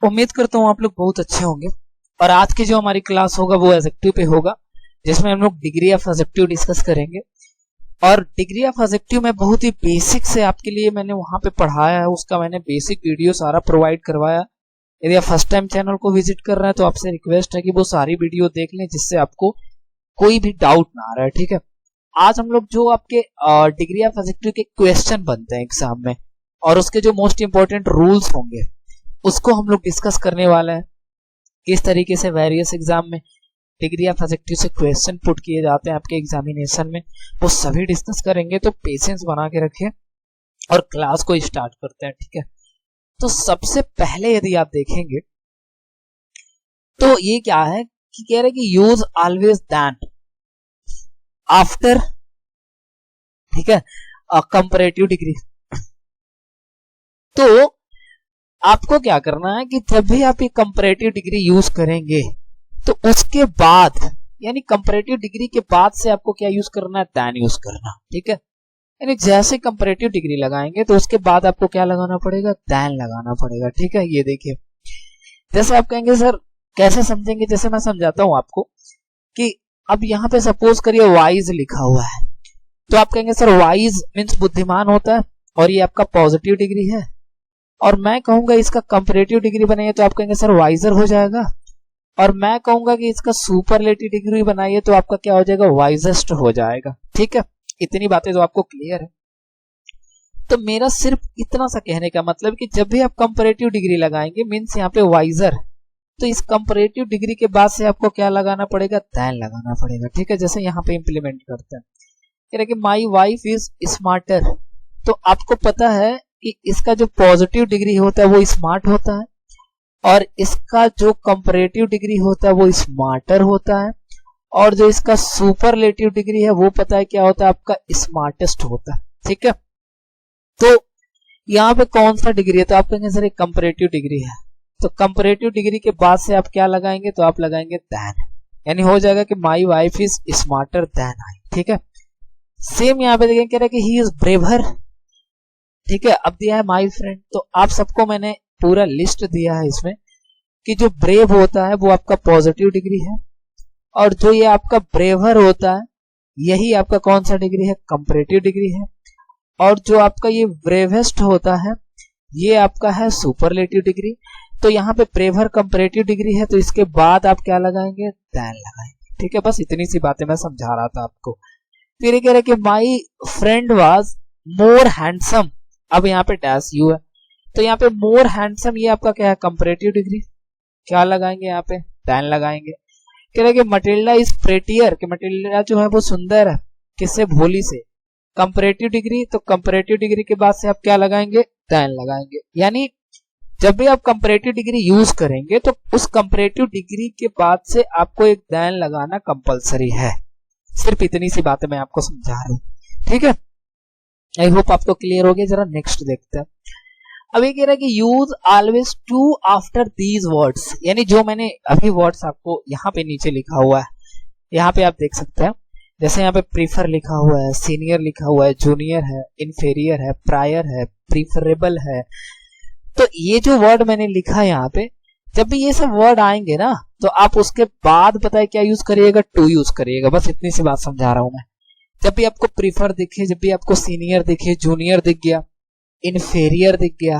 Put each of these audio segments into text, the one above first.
उम्मीद करता हूँ आप लोग बहुत अच्छे होंगे। और आज की जो हमारी क्लास होगा वो एडजेक्टिव पे होगा, जिसमें हम लोग डिग्री ऑफ एडजेक्टिव डिस्कस करेंगे। और डिग्री ऑफ एडजेक्टिव में बहुत ही बेसिक से आपके लिए मैंने वहां पे पढ़ाया है, उसका मैंने बेसिक वीडियो सारा प्रोवाइड करवाया। यदि आप फर्स्ट टाइम चैनल को विजिट कर रहे हैं तो आपसे रिक्वेस्ट है कि वो सारी वीडियो देख लें, जिससे आपको कोई भी डाउट ना आ रहा है। ठीक है, आज हम लोग जो आपके डिग्री ऑफ एडजेक्टिव के क्वेश्चन बनते हैं एग्जाम में और उसके जो मोस्ट इंपॉर्टेंट रूल्स होंगे उसको हम लोग डिस्कस करने वाले हैं। किस तरीके से वेरियस एग्जाम में डिग्री ऑफ एडजेक्टिव से क्वेश्चन पुट किए जाते हैं आपके एग्जामिनेशन में, वो सभी डिस्कस करेंगे। तो पेशेंस बना के रखिए और क्लास को स्टार्ट करते हैं। ठीक है, तो सबसे पहले यदि आप देखेंगे तो ये क्या है कि कह रहे कि यूज ऑलवेज दैन आफ्टर, ठीक है, कंपैरेटिव डिग्री। तो आपको क्या करना है कि जब भी आप ये कंपैरेटिव डिग्री यूज करेंगे तो उसके बाद, यानी कंपैरेटिव डिग्री के बाद से आपको क्या यूज करना है, दैन यूज करना। ठीक है, यानी जैसे कंपैरेटिव डिग्री लगाएंगे तो उसके बाद आपको क्या लगाना पड़ेगा, दैन लगाना पड़ेगा। ठीक है, ये देखिए, जैसे आप कहेंगे सर कैसे समझेंगे, जैसे मैं समझाता हूं आपको कि अब यहाँ पे सपोज करिए वाइज लिखा हुआ है, तो आप कहेंगे सर वाइज मीन्स बुद्धिमान होता है और ये आपका पॉजिटिव डिग्री है, और मैं कहूंगा इसका कंपैरेटिव डिग्री बनाइए तो आप कहेंगे सर वाइजर हो जाएगा, और मैं कहूंगा कि इसका सुपरलेटिव डिग्री बनाइए तो आपका क्या हो जाएगा, वाइजेस्ट हो जाएगा। ठीक है, इतनी बातें तो आपको क्लियर है। तो मेरा सिर्फ इतना सा कहने का मतलब कि जब भी आप कंपैरेटिव डिग्री लगाएंगे मीन्स यहाँ पे वाइजर, तो इस कंपैरेटिव डिग्री के बाद से आपको क्या लगाना पड़ेगा, दैन लगाना पड़ेगा। ठीक है, जैसे यहाँ पे इंप्लीमेंट करते हैं, कह रहे कि माई वाइफ इज स्मार्टर, तो आपको पता है कि इसका जो पॉजिटिव डिग्री होता है वो स्मार्ट होता है और इसका जो कंपैरेटिव डिग्री होता है वो स्मार्टर होता है, और जो इसका सुपरलेटिव डिग्री है वो पता है क्या होता है, आपका स्मार्टेस्ट होता है। ठीक है, तो यहाँ पे कौन सा डिग्री है, तो आप कहेंगे सर एक कंपैरेटिव डिग्री है, तो कंपैरेटिव डिग्री के बाद से आप क्या लगाएंगे, तो आप लगाएंगे दैन, यानी हो जाएगा कि my wife is smarter than I. ठीक है, सेम यहाँ पे देखेंगे, कह रहा है कि ही इज ब्रेवर। ठीक है, अब दिया है माई फ्रेंड, तो आप सबको मैंने पूरा लिस्ट दिया है इसमें कि जो ब्रेव होता है वो आपका पॉजिटिव डिग्री है, और जो ये आपका ब्रेवर होता है यही आपका कौन सा डिग्री है, कंपैरेटिव डिग्री है, और जो आपका ये ब्रेवेस्ट होता है ये आपका है सुपरलेटिव डिग्री। तो यहाँ पे ब्रेवर कंपैरेटिव डिग्री है, तो इसके बाद आप क्या लगाएंगे, दैन लगाएंगे। ठीक है, बस इतनी सी बातें मैं समझा रहा था आपको। फिर ये कह रहे कि my friend was more handsome, अब यहाँ पे डैश यू है, तो यहाँ पे मोर हैंडसम ये आपका क्या है, कंपैरेटिव डिग्री, क्या लगाएंगे यहाँ पे, दैन लगाएंगे। कह रहे कि मटिल्डा इज प्रेटियर, कि मटिल्डा जो है वो सुंदर है, किससे, भोली से, कंपैरेटिव डिग्री, तो कंपैरेटिव डिग्री के बाद से आप क्या लगाएंगे, दैन लगाएंगे। यानी जब भी आप कंपैरेटिव डिग्री यूज करेंगे तो उस कंपैरेटिव डिग्री के बाद से आपको एक दैन लगाना कंपलसरी है। सिर्फ इतनी सी बातें मैं आपको समझा रहा हूँ। ठीक है, आई होप आपको क्लियर हो गया। जरा नेक्स्ट देखते हैं। अब ये कह रहा है कि use always to after these words, यानी जो मैंने अभी वर्ड्स आपको यहाँ पे नीचे लिखा हुआ है, यहाँ पे आप देख सकते हैं, जैसे यहाँ पे प्रीफर लिखा हुआ है, सीनियर लिखा हुआ है, जूनियर है, इंफेरियर है, प्रायर है, प्रीफरेबल है। तो ये जो वर्ड मैंने लिखा है यहाँ पे, जब भी ये सब वर्ड आएंगे ना तो आप उसके बाद पता है क्या यूज करिएगा, टू यूज करिएगा। बस इतनी सी बात समझा रहा हूं मैं। जब भी आपको प्रीफर दिखे, जब भी आपको सीनियर दिखे, जूनियर दिख गया, इनफेरियर दिख गया,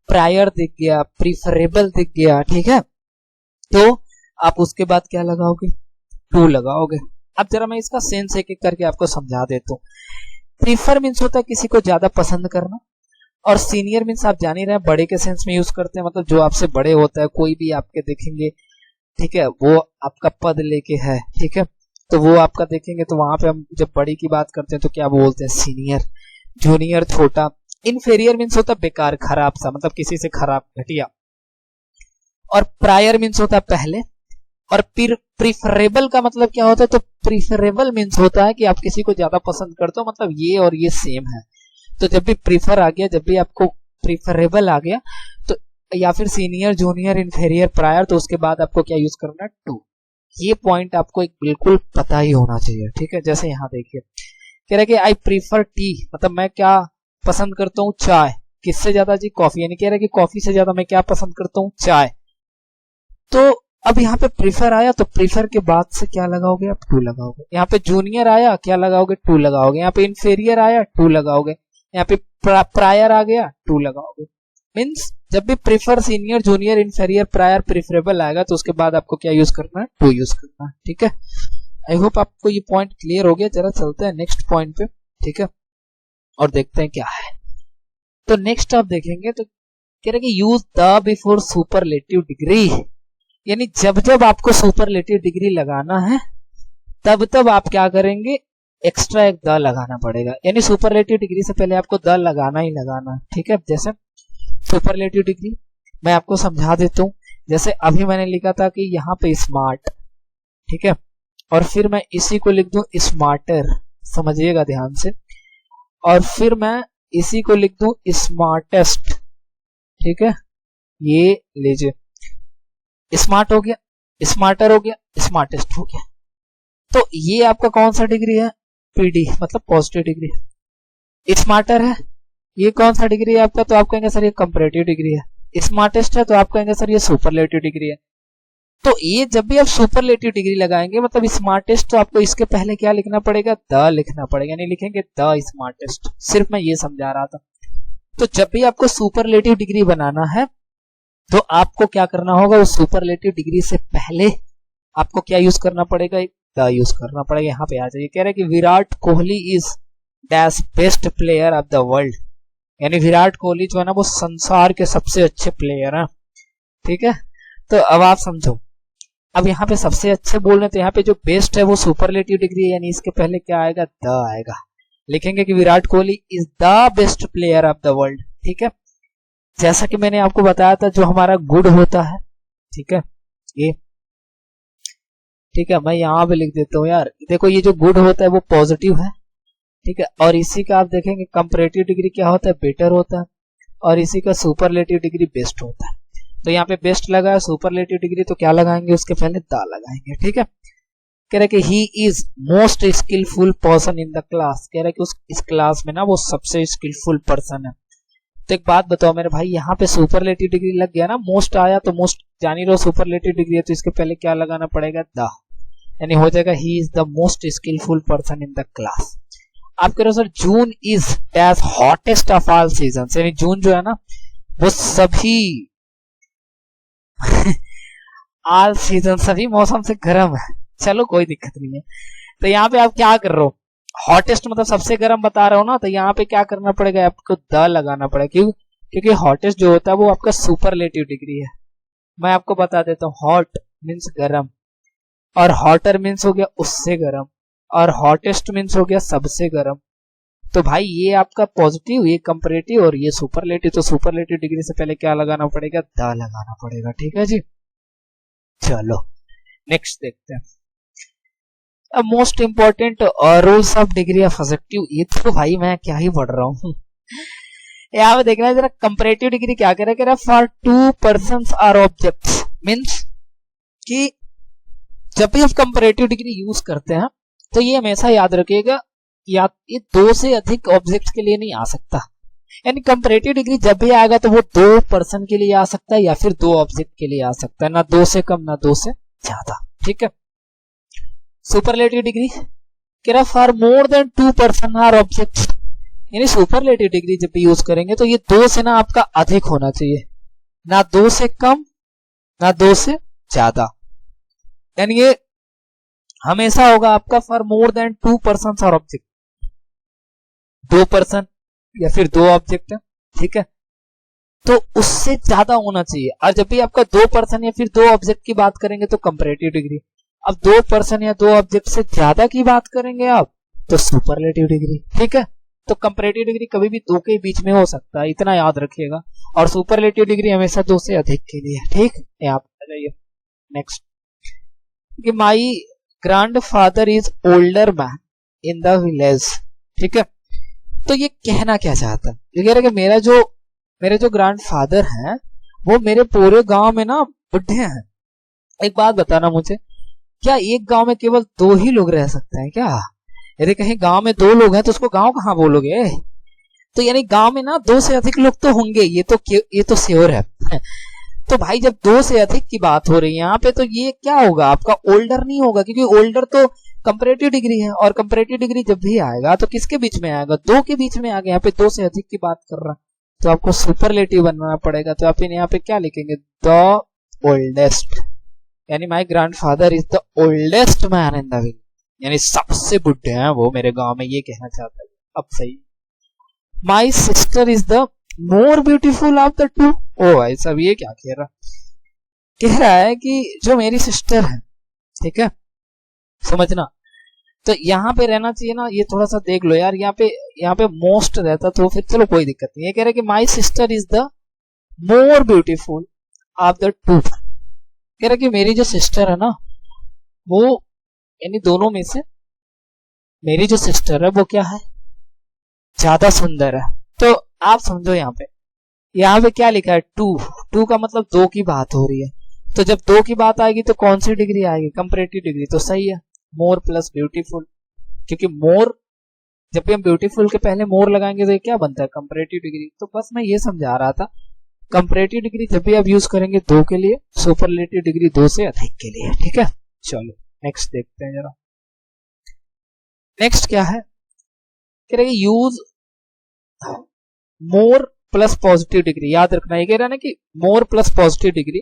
प्रायर दिख गया, प्रीफरेबल दिख गया, ठीक है, तो आप उसके बाद क्या लगाओगे, टू लगाओगे। अब जरा मैं इसका सेंस एक एक करके आपको समझा देता हूँ। प्रीफर मीन्स होता है किसी को ज्यादा पसंद करना, और सीनियर मीन्स आप जान ही रहे हैं बड़े के सेंस में यूज करते हैं, मतलब जो आपसे बड़े होता है, कोई भी आपके देखेंगे, ठीक है, वो आपका पद लेके है, ठीक है, तो वो आपका देखेंगे तो वहां पे हम जब बड़ी की बात करते हैं तो क्या बोलते हैं, सीनियर। जूनियर छोटा। इनफेरियर मीन्स होता है बेकार, खराब सा, मतलब किसी से खराब, घटिया। और प्रायर मीन्स होता है पहले। और प्रीफरेबल का मतलब क्या होता है, तो प्रीफरेबल मीन्स होता है कि आप किसी को ज्यादा पसंद करते हो, मतलब ये और ये सेम है। तो जब भी प्रीफर आ गया, जब भी आपको प्रीफरेबल आ गया, तो या फिर सीनियर, जूनियर, इनफेरियर, प्रायर, तो उसके बाद आपको क्या यूज करना है, टू। ये पॉइंट आपको एक बिल्कुल पता ही होना चाहिए। ठीक है, जैसे यहाँ देखिए, कह रहा है कि आई प्रीफर टी, मतलब मैं क्या पसंद करता हूँ, चाय। किससे ज्यादा जी? कॉफी। यानी कह रहा है कि कॉफी से ज्यादा मैं क्या पसंद करता हूँ? चाय। तो अब यहाँ पे प्रीफर आया तो प्रीफर के बाद से क्या लगाओगे आप? टू लगाओगे। यहाँ पे जूनियर आया, क्या लगाओगे? टू लगाओगे। यहाँ पे इंफीरियर आया, टू लगाओगे। यहाँ पे प्रायर आ गया, टू लगाओगे। मीन्स जब भी prefer, senior, junior, inferior, prior, preferable आएगा तो उसके बाद आपको क्या यूज करना है? टू यूज करना है। ठीक है, आई होप आपको ये पॉइंट क्लियर हो गया। जरा चलते हैं नेक्स्ट पॉइंट पे। ठीक है, और देखते हैं क्या है। तो नेक्स्ट आप देखेंगे तो कह रहे कि use the before superlative degree. यानी जब जब आपको सुपरलेटिव डिग्री लगाना है तब तब आप क्या करेंगे? एक्स्ट्रा एक द लगाना पड़ेगा। यानी सुपरलेटिव डिग्री से पहले आपको द लगाना ही लगाना है। ठीक है, जैसे सुपरलेटिव डिग्री मैं आपको समझा देता हूं। जैसे अभी मैंने लिखा था कि यहाँ पे स्मार्ट, ठीक है, और फिर मैं इसी को लिख दूं स्मार्टर, समझिएगा ध्यान से, और फिर मैं इसी को लिख दूं स्मार्टेस्ट। ठीक है, ये लीजिए, स्मार्ट हो गया, स्मार्टर हो गया, स्मार्टेस्ट हो गया। तो ये आपका कौन सा डिग्री है? पीडी, मतलब पॉजिटिव डिग्री। स्मार्टर है, ये कौन सा डिग्री है आपका? तो आप कहेंगे सर ये कंपैरेटिव डिग्री है। स्मार्टेस्ट है तो आप कहेंगे सर ये सुपरलेटिव डिग्री है। तो ये जब भी आप सुपरलेटिव डिग्री लगाएंगे मतलब स्मार्टेस्ट, तो आपको इसके पहले क्या लिखना पड़ेगा? द लिखना पड़ेगा। यानी लिखेंगे द स्मार्टेस्ट। सिर्फ मैं ये समझा रहा था। तो जब भी आपको सुपरलेटिव डिग्री बनाना है तो आपको क्या करना होगा? उस सुपरलेटिव डिग्री से पहले आपको क्या यूज करना पड़ेगा? द यूज करना पड़ेगा। यहाँ पे आ जाइए, कह रहे हैं कि Virat Kohli is dash best player of the world. यानी विराट कोहली जो है ना वो संसार के सबसे अच्छे प्लेयर हैं। ठीक है, तो अब आप समझो, अब यहाँ पे सबसे अच्छे बोल रहे हैं तो यहाँ पे जो बेस्ट है वो सुपरलेटिव डिग्री है। यानी इसके पहले क्या आएगा? द आएगा। लिखेंगे कि Virat Kohli is the best player of the world. ठीक है, जैसा कि मैंने आपको बताया था जो हमारा गुड होता है, ठीक है, ये ठीक है, मैं यहाँ पे लिख देता हूँ यार। देखो ये जो गुड होता है वो पॉजिटिव है। ठीक है, और इसी का आप देखेंगे कंपैरेटिव डिग्री क्या होता है? बेटर होता है। और इसी का सुपरलेटिव डिग्री बेस्ट होता है। तो यहाँ पे बेस्ट लगा है, सुपरलेटिव डिग्री तो क्या लगाएंगे? उसके पहले द लगाएंगे। ठीक है, कह रहे कि he is most skilful person in the class. कह रहे कि इस क्लास में ना वो सबसे स्किलफुल पर्सन है। तो एक बात बताओ मेरे भाई, यहाँ पे सुपरलेटिव डिग्री लग गया ना, मोस्ट आया तो मोस्ट जान ही लो सुपरलेटिव डिग्री है, तो इसके पहले क्या लगाना पड़ेगा? द। यानी हो जाएगा he is the most skilful person in the class. आप कह रहे हो sir June is dash hottest of all season. यानी जून जो है ना वो सभी ऑल सीजन, सभी मौसम से गर्म है। चलो कोई दिक्कत नहीं है। तो यहाँ पे आप क्या कर रहे हो? हॉटेस्ट मतलब सबसे गर्म बता रहे हो ना, तो यहाँ पे क्या करना पड़ेगा? आपको द लगाना पड़ेगा। क्यों? क्योंकि हॉटेस्ट जो होता है वो आपका सुपरलेटिव डिग्री है। मैं आपको बता देता हूँ, हॉट मीन्स गर्म, और हॉटर मीन्स हो गया उससे गर्म, और हॉटेस्ट मीन्स हो गया सबसे गर्म। तो भाई ये आपका पॉजिटिव, ये कंपैरेटिव और ये सुपरलेटिव। तो सुपरलेटिव डिग्री से पहले क्या लगाना पड़ेगा? द लगाना पड़ेगा। ठीक है जी, चलो नेक्स्ट देखते हैं। अब most important rules of degree of adjective. ये तो भाई मैं क्या ही पढ़ रहा हूँ। यहाँ पे देखना है जरा, कंपैरेटिव डिग्री क्या कह रहा है? For two persons or objects. Means कि जब भी आप कंपैरेटिव डिग्री यूज करते हैं तो ये हमेशा याद रखिएगा, या ये दो से अधिक ऑब्जेक्ट के लिए नहीं आ सकता। यानी कंपैरेटिव डिग्री जब भी आएगा तो वो दो पर्सन के लिए आ सकता है या फिर दो ऑब्जेक्ट के लिए आ सकता है, ना दो से कम ना दो से ज्यादा। ठीक है, सुपरलेटिव डिग्री कह रहा for more than two person or object. यानी सुपरलेटिव डिग्री जब भी यूज करेंगे तो ये दो से ना आपका अधिक होना चाहिए, ना दो से कम ना दो से ज्यादा। यानी ये हमेशा होगा आपका for more than two person or object, दो पर्सन या फिर दो ऑब्जेक्ट है। ठीक है, तो उससे ज्यादा होना चाहिए। और जब भी आपका दो पर्सन या फिर दो ऑब्जेक्ट की बात करेंगे तो कंपैरेटिव डिग्री। अब दो पर्सन या दो ऑब्जेक्ट से ज्यादा की बात करेंगे आप तो सुपरलेटिव डिग्री। ठीक है, तो कंपैरेटिव डिग्री कभी भी दो के बीच में हो सकता है, इतना याद रखिएगा। और सुपरलेटिव डिग्री हमेशा दो से अधिक के लिए। ठीक, आप आ जाइए नेक्स्ट। कि माई grandfather is older man in the village. ठीक है, तो ये कहना क्या चाहता है? ये कह रहा है कि मेरे जो ग्रैंडफादर हैं वो मेरे पूरे गांव में ना बुढ़े हैं। एक बात बताना मुझे, क्या एक गांव में केवल दो ही लोग रह सकते हैं क्या? यदि कहीं गांव में दो लोग हैं तो उसको गांव कहाँ बोलोगे? तो यानी गांव में ना 2 से अधिक लोग तो होंगे, ये तो श्योर है। तो भाई जब 2 से अधिक की बात हो रही है यहाँ पे, तो ये क्या होगा, आपका ओल्डर नहीं होगा, क्योंकि ओल्डर तो कंपैरेटिव डिग्री है, और कंपैरेटिव डिग्री जब भी आएगा तो किसके बीच में आएगा, 2 के बीच में आएगा। यहाँ पे 2 से अधिक की बात कर रहा है, तो आपको सुपरलेटिव बनाना पड़ेगा। तो आप यहाँ पे क्या लिखेंगे, द ओल्डेस्ट, यानी माई grandfather is the oldest man in the village, यानी सबसे बुढ़े हैं वो मेरे गांव में, ये कहना चाहता है। अब सही, my sister is the more beautiful of the two. ओ भाई साहब, ये क्या कह रहा है कि जो मेरी सिस्टर है, ठीक है, समझना। तो यहाँ पे रहना चाहिए ना, ये थोड़ा सा देख लो यार, यहाँ पे मोस्ट रहता तो फिर चलो कोई दिक्कत नहीं। ये कह रहा है कि माई sister is the more beautiful of the to. कह रहा है कि मेरी जो सिस्टर है ना, वो यानी दोनों में से मेरी जो सिस्टर है वो क्या है, ज्यादा सुंदर है। तो आप समझो यहाँ पे क्या लिखा है, 2 का मतलब 2 की बात हो रही है। तो जब 2 की बात आएगी तो कौन सी डिग्री आएगी, कंपैरेटिव डिग्री। तो सही है, मोर प्लस ब्यूटीफुल, क्योंकि मोर, जब भी हम ब्यूटीफुल के पहले मोर लगाएंगे तो ये क्या बनता है, कंपैरेटिव डिग्री। तो बस मैं ये समझा रहा था, कंपैरेटिव डिग्री जब भी आप यूज करेंगे 2 के लिए, सुपरलेटिव डिग्री 2 से अधिक के लिए, ठीक है। चलो नेक्स्ट देखते हैं जरा। नेक्स्ट क्या है, कह रहे use more plus positive degree. याद रखना, ये कह रहा है ना कि more plus positive degree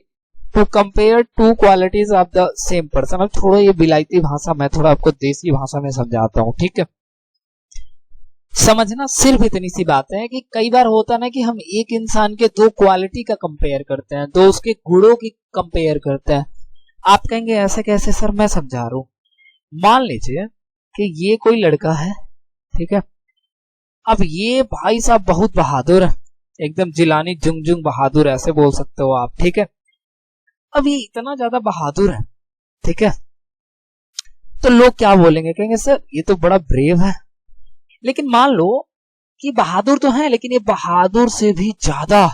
to compare 2 qualities of the same person. अब थोड़ा ये बिलायती भाषा, मैं थोड़ा आपको देसी भाषा में समझाता हूँ, ठीक है। समझना, सिर्फ इतनी सी बात है कि कई बार होता है ना कि हम एक इंसान के 2 क्वालिटी का कंपेयर करते हैं, 2 उसके गुणों की कंपेयर करते हैं। आप कहेंगे ऐसे कैसे सर, मैं समझा रहा हूं। मान लीजिए कि ये कोई लड़का है, ठीक है। अब ये भाई साहब बहुत बहादुर है, एकदम जिलानी जुंग बहादुर, ऐसे बोल सकते हो आप, ठीक है। अब ये इतना ज्यादा बहादुर है, ठीक है, तो लोग क्या बोलेंगे, कहेंगे सर ये तो बड़ा ब्रेव है। लेकिन मान लो कि बहादुर तो है, लेकिन ये बहादुर से भी ज्यादा,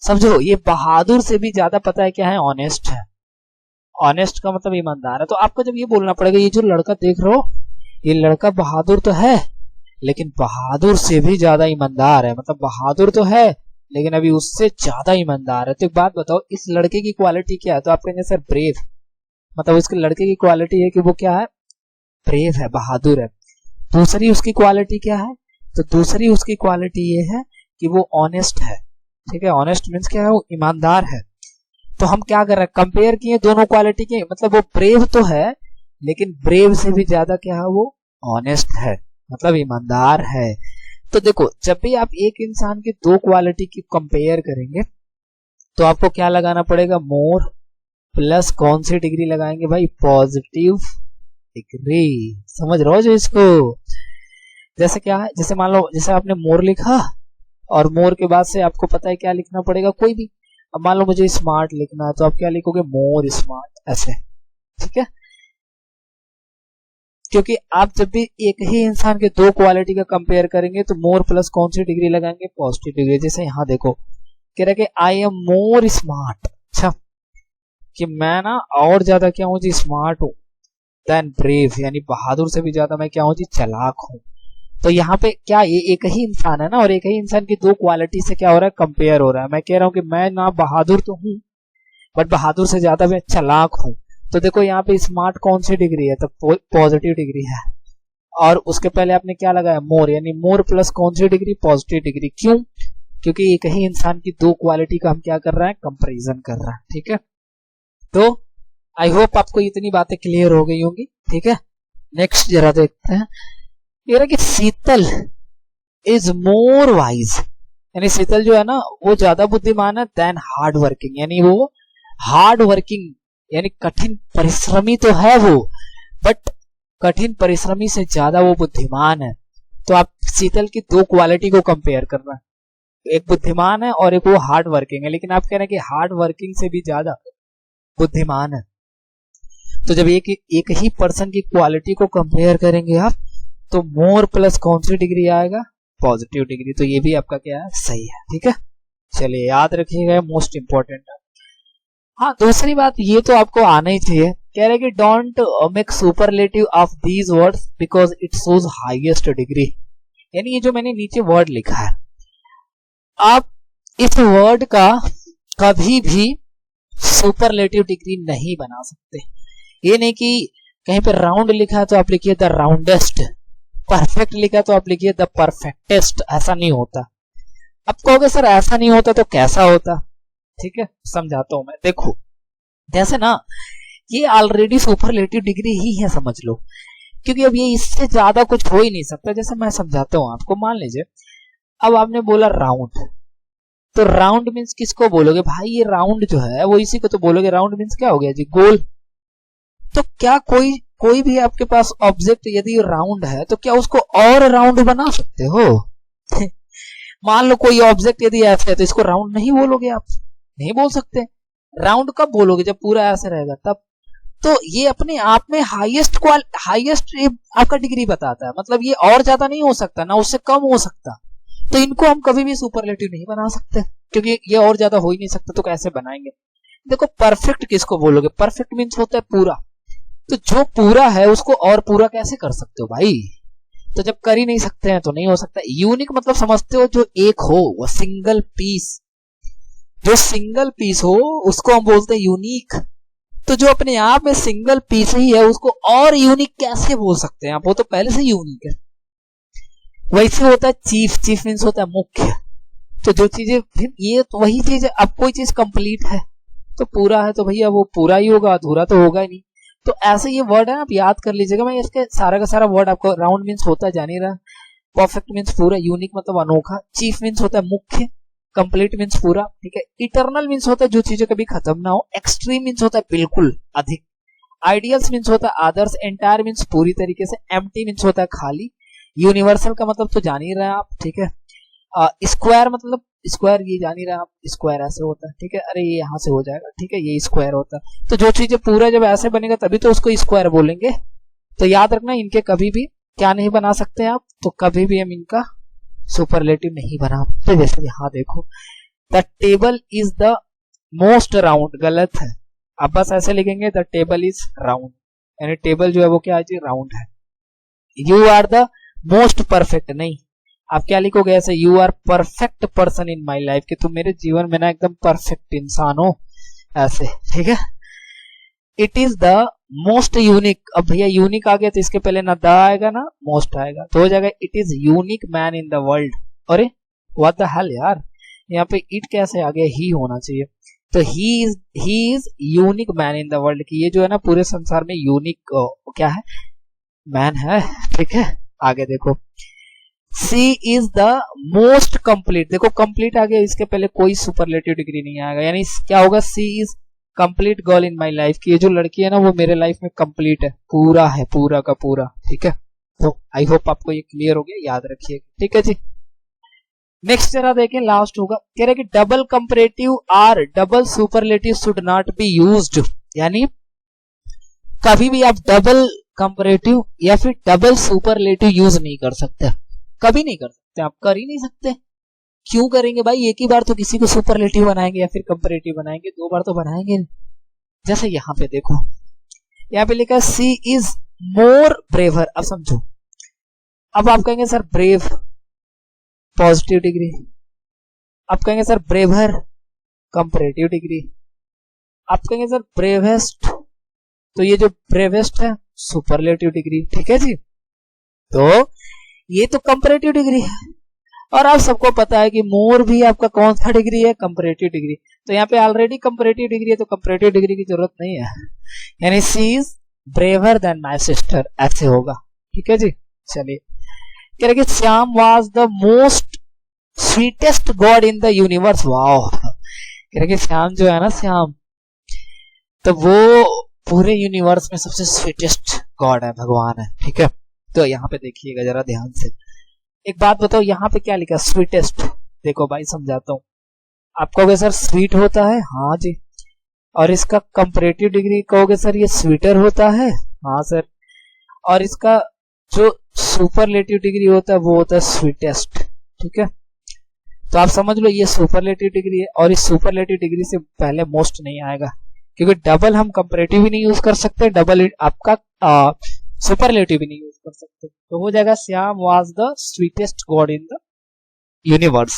समझो, ये बहादुर से भी ज्यादा पता है क्या है, ऑनेस्ट है। ऑनेस्ट का मतलब ईमानदार है। तो आपको जब ये बोलना पड़ेगा, ये जो लड़का देख रहे हो, ये लड़का बहादुर तो है, लेकिन बहादुर से भी ज्यादा ईमानदार है। मतलब बहादुर तो है, लेकिन अभी उससे ज्यादा ईमानदार है। तो एक बात बताओ, इस लड़के की क्वालिटी क्या है। तो आप कहेंगे सर ब्रेव, मतलब इसके लड़के की क्वालिटी है कि वो क्या है, ब्रेव है, बहादुर है। दूसरी उसकी क्वालिटी क्या है, तो दूसरी उसकी क्वालिटी ये है कि वो ऑनेस्ट है, ठीक है। ऑनेस्ट मीन्स क्या है, वो ईमानदार है। तो हम क्या कर रहे हैं, कंपेयर किए दोनों क्वालिटी के, मतलब वो ब्रेव तो है, लेकिन ब्रेव से भी ज्यादा क्या है, वो ऑनेस्ट है, मतलब ईमानदार है। तो देखो, जब भी आप एक इंसान की 2 क्वालिटी की कंपेयर करेंगे तो आपको क्या लगाना पड़ेगा, मोर प्लस कौन सी डिग्री लगाएंगे भाई, पॉजिटिव डिग्री। समझ रहे हो जो इसको, जैसे क्या है, जैसे मान लो, जैसे आपने मोर लिखा और मोर के बाद से आपको पता है क्या लिखना पड़ेगा, कोई भी। अब मान लो मुझे स्मार्ट लिखना है, तो आप क्या लिखोगे, मोर स्मार्ट, ऐसे, ठीक है। क्योंकि आप जब भी एक ही इंसान के 2 क्वालिटी का कंपेयर करेंगे तो मोर प्लस कौन सी डिग्री लगाएंगे, पॉजिटिव डिग्री। जैसे यहाँ देखो, कह रहा है कि आई एम मोर स्मार्ट, अच्छा, कि मैं ना और ज्यादा क्या हूं जी, स्मार्ट हूं, देन ब्रेव, यानी बहादुर से भी ज्यादा मैं क्या हूं जी, चालाक हूं। तो यहाँ पे क्या, ये एक ही इंसान है ना, और एक ही इंसान की 2 क्वालिटी से क्या हो रहा है, कंपेयर हो रहा है। मैं कह रहा हूं कि मैं ना बहादुर तो हूं, बट बहादुर से ज्यादा मैं चालाक हूं। तो देखो यहाँ पे स्मार्ट कौन सी डिग्री है, तो पॉजिटिव डिग्री है, और उसके पहले आपने क्या लगाया, मोर, यानी मोर प्लस कौन सी डिग्री, पॉजिटिव डिग्री। क्यों, क्योंकि एक ही इंसान की 2 क्वालिटी का हम क्या कर रहे हैं, कंपैरिजन कर रहे हैं, ठीक है। तो आई होप आपको इतनी बातें क्लियर हो गई होंगी, ठीक है। नेक्स्ट जरा देखते हैं, ये कि शीतल इज मोर वाइज, यानी शीतल जो है ना वो ज्यादा बुद्धिमान है देन हार्ड वर्किंग, यानी वो हार्ड वर्किंग, यानी कठिन परिश्रमी तो है वो, बट कठिन परिश्रमी से ज्यादा वो बुद्धिमान है। तो आप शीतल की 2 क्वालिटी को कंपेयर कर रहे हैं, एक बुद्धिमान है और एक वो हार्ड वर्किंग है, लेकिन आप कह रहे हैं कि हार्ड वर्किंग से भी ज्यादा बुद्धिमान है। तो जब एक ही पर्सन की क्वालिटी को कंपेयर करेंगे आप, तो मोर प्लस कौन सी डिग्री आएगा, पॉजिटिव डिग्री। तो ये भी आपका क्या है, सही है, ठीक है। चलिए याद रखिएगा, मोस्ट इंपॉर्टेंट है। हाँ, दूसरी बात ये तो आपको आना ही चाहिए, कह रहे कि don't make superlative of these words because it shows highest degree. यानी ये जो मैंने नीचे वर्ड लिखा है, आप इस वर्ड का कभी भी सुपरलेटिव डिग्री नहीं बना सकते। ये नहीं कि कहीं पे राउंड लिखा है तो आप लिखिए द राउंडेस्ट, परफेक्ट लिखा है तो आप लिखिए द परफेक्टेस्ट, ऐसा नहीं होता। अब कहोगे सर ऐसा नहीं होता तो कैसा होता? ठीक है, समझाता हूं मैं। देखो जैसे ना ये ऑलरेडी सुपरलेटिव डिग्री ही है समझ लो, क्योंकि अब ये इससे ज्यादा कुछ हो ही नहीं सकता। जैसे मैं समझाता हूं आपको, मान लीजिए अब आपने बोला राउंड, तो राउंड मीन्स किसको बोलोगे भाई? ये राउंड जो है वो इसी को तो बोलोगे। राउंड मीन्स क्या हो गया जी? गोल। तो क्या कोई भी आपके पास ऑब्जेक्ट यदि राउंड है तो क्या उसको और राउंड बना सकते हो? मान लो कोई ऑब्जेक्ट यदि ऐसे है तो इसको राउंड नहीं बोलोगे आप, नहीं बोल सकते। राउंड कब बोलोगे? जब पूरा ऐसे रहेगा तब। तो ये अपने आप में हाईएस्ट आपका डिग्री बताता है, मतलब ये और ज्यादा नहीं हो सकता ना उससे कम हो सकता। तो इनको हम कभी भी सुपरलेटिव नहीं बना सकते, क्योंकि ये और ज्यादा हो ही नहीं सकता। तो कैसे बनाएंगे? देखो परफेक्ट किसको बोलोगे? परफेक्ट मीन्स होता है पूरा। तो जो पूरा है उसको और पूरा कैसे कर सकते हो भाई? तो जब कर ही नहीं सकते हैं तो नहीं हो सकता। यूनिक मतलब समझते हो? जो एक हो, वो सिंगल पीस, जो सिंगल पीस हो उसको हम बोलते हैं यूनिक। तो जो अपने आप में सिंगल पीस ही है उसको और यूनिक कैसे बोल सकते हैं आप? वो तो पहले से यूनिक है। वैसे होता है चीफ मीन्स होता है मुख्य। तो जो चीजें फिर ये तो वही चीज है। अब कोई चीज कंप्लीट है तो पूरा है तो भैया वो पूरा ही होगा, अधूरा तो होगा ही नहीं। तो ऐसे ये वर्ड है, आप याद कर लीजिएगा। मैं इसके सारा का सारा वर्ड आपको, राउंड मीन्स होता है जान ही रहा, परफेक्ट मीन्स पूरा, यूनिक मतलब अनोखा, चीफ मीन्स होता है मुख्य, कंप्लीट मीन्स पूरा, ठीक है। इटरनल मीन्स होता है जो चीजें कभी खत्म ना हो, एक्सट्रीम मीन्स होता है बिल्कुल अधिक, आइडियल्स मीन्स होता है आदर्श, एंटायर मीन्स पूरी तरीके से, एम्प्टी मीन्स होता है खाली, यूनिवर्सल का मतलब तो जान ही रहे हैं आप, ठीक है। स्क्वायर मतलब स्क्वायर ये जान ही रहे हैं आप, स्क्वायर ऐसे होता है, ठीक है। अरे ये यहाँ से हो जाएगा, ठीक है, ये स्क्वायर होता है। तो जो चीजें पूरा जब ऐसे बनेगा तभी तो उसको स्क्वायर बोलेंगे। तो याद रखना इनके कभी भी क्या नहीं बना सकते आप, तो कभी भी हम इनका सुपरलेटिव नहीं बना। तो जैसे यहाँ देखो, the table is the most round, गलत है। अब बस ऐसे लिखेंगे द टेबल इज राउंड, यानी टेबल जो है वो क्या है जी? राउंड है। You are the most perfect, नहीं, आप क्या लिखोगे ऐसे? You are perfect person in my life, कि तुम मेरे जीवन में ना एकदम परफेक्ट इंसान हो, ऐसे, ठीक है। It is the most unique, अब भैया यूनिक आ गया तो इसके पहले ना द आएगा ना मोस्ट आएगा, तो हो जाएगा it is unique man in the world. अरे व्हाट द हेल यार, यहाँ पे इट कैसे आ गया? ही होना चाहिए। तो he is unique man in the world, कि ये जो है ना पूरे संसार में यूनिक क्या है? मैन है, ठीक है। आगे देखो, सी इज द मोस्ट कंप्लीट, देखो कंप्लीट आ गया, इसके पहले कोई सुपरलेटिव डिग्री नहीं आएगा, यानी क्या होगा? She is complete girl in my life, कि ये जो लड़की है ना वो मेरे लाइफ में कंप्लीट है, पूरा है, पूरा का पूरा, ठीक है। तो आई होप आपको ये क्लियर हो गया, याद रखिएगा, ठीक है जी। नेक्स्ट जरा देखें, लास्ट होगा, कह रहे कि डबल कंपैरेटिव और double superlative should not be used, यानी कभी भी आप डबल कंपैरेटिव या फिर डबल सुपरलेटिव यूज नहीं कर सकते, कभी नहीं कर सकते, आप कर ही नहीं सकते। क्यों करेंगे भाई? एक ही बार तो किसी को सुपरलेटिव बनाएंगे या फिर कंपैरेटिव बनाएंगे, दो बार तो बनाएंगे नहीं। जैसे यहाँ पे देखो, यहाँ पे लिखा है सी इज मोर ब्रेवर। अब समझो, अब आप कहेंगे सर ब्रेव पॉजिटिव डिग्री, आप कहेंगे सर ब्रेवर कंपैरेटिव डिग्री, आप कहेंगे सर ब्रेवेस्ट, तो ये जो ब्रेवेस्ट है सुपरलेटिव डिग्री, ठीक है जी। तो ये तो कंपैरेटिव डिग्री है, और आप सबको पता है कि मोर भी आपका कौन सा डिग्री है? Comparative degree. तो यहाँ पे ऑलरेडी कंपैरेटिव डिग्री है तो कंपैरेटिव डिग्री की जरूरत नहीं है, यानी she is braver than my sister, ऐसे होगा, ठीक है जी। चलिए, कह रहे कि Shyam was the most sweetest god in the universe. Wow, कह रहे कि श्याम जो है ना, श्याम, तो वो पूरे यूनिवर्स में सबसे स्वीटेस्ट गॉड है, भगवान है, ठीक है। तो यहाँ पे देखिएगा जरा ध्यान से, एक बात बताओ, यहाँ पे क्या लिखा? स्वीटेस्ट। देखो भाई समझाता हूँ, आप कहोगे सर स्वीट होता है, हाँ जी, और इसका कंपैरेटिव डिग्री कहोगे सर ये स्वीटर होता है, हाँ सर, और इसका जो सुपरलेटिव डिग्री होता है वो होता है स्वीटेस्ट, ठीक है। तो आप समझ लो ये सुपरलेटिव डिग्री है, और इस सुपरलेटिव डिग्री से पहले मोस्ट नहीं आएगा, क्योंकि डबल हम कंपैरेटिव भी नहीं यूज कर सकते, डबल आपका सुपरलेटिव भी नहीं यूज कर सकते, तो हो जाएगा Shyam was the sweetest god in the universe.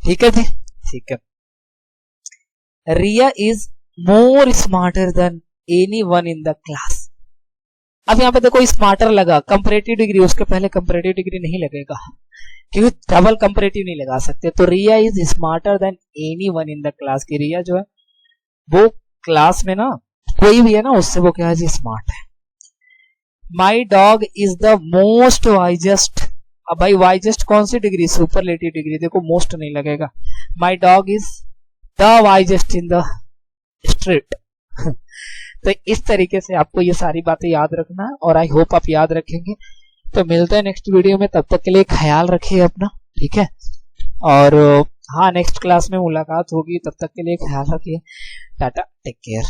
ठीक है जी, ठीक है। Riya is more smarter than any one in the class. अब यहाँ पे देखो स्मार्टर लगा, कंपैरेटिव डिग्री, उसके पहले कंपैरेटिव डिग्री नहीं लगेगा क्योंकि डबल कंपैरेटिव नहीं लगा सकते। तो Riya is smarter than any one in the class की रिया जो है वो क्लास में ना कोई भी है ना उससे वो क्या है जी स्मार्ट है। My dog is the most wisest. अब भाई वाइजेस्ट कौन सी डिग्री, सुपरलेटिव डिग्री, देखो मोस्ट नहीं लगेगा। My dog is the wisest in the street. तो इस तरीके से आपको ये सारी बातें याद रखना है और आई होप आप याद रखेंगे। तो मिलते हैं नेक्स्ट वीडियो में, तब तक के लिए ख्याल रखिए अपना, ठीक है। और हाँ नेक्स्ट क्लास में मुलाकात होगी, तब तक के लिए ख्याल रखिए। Tata, take care.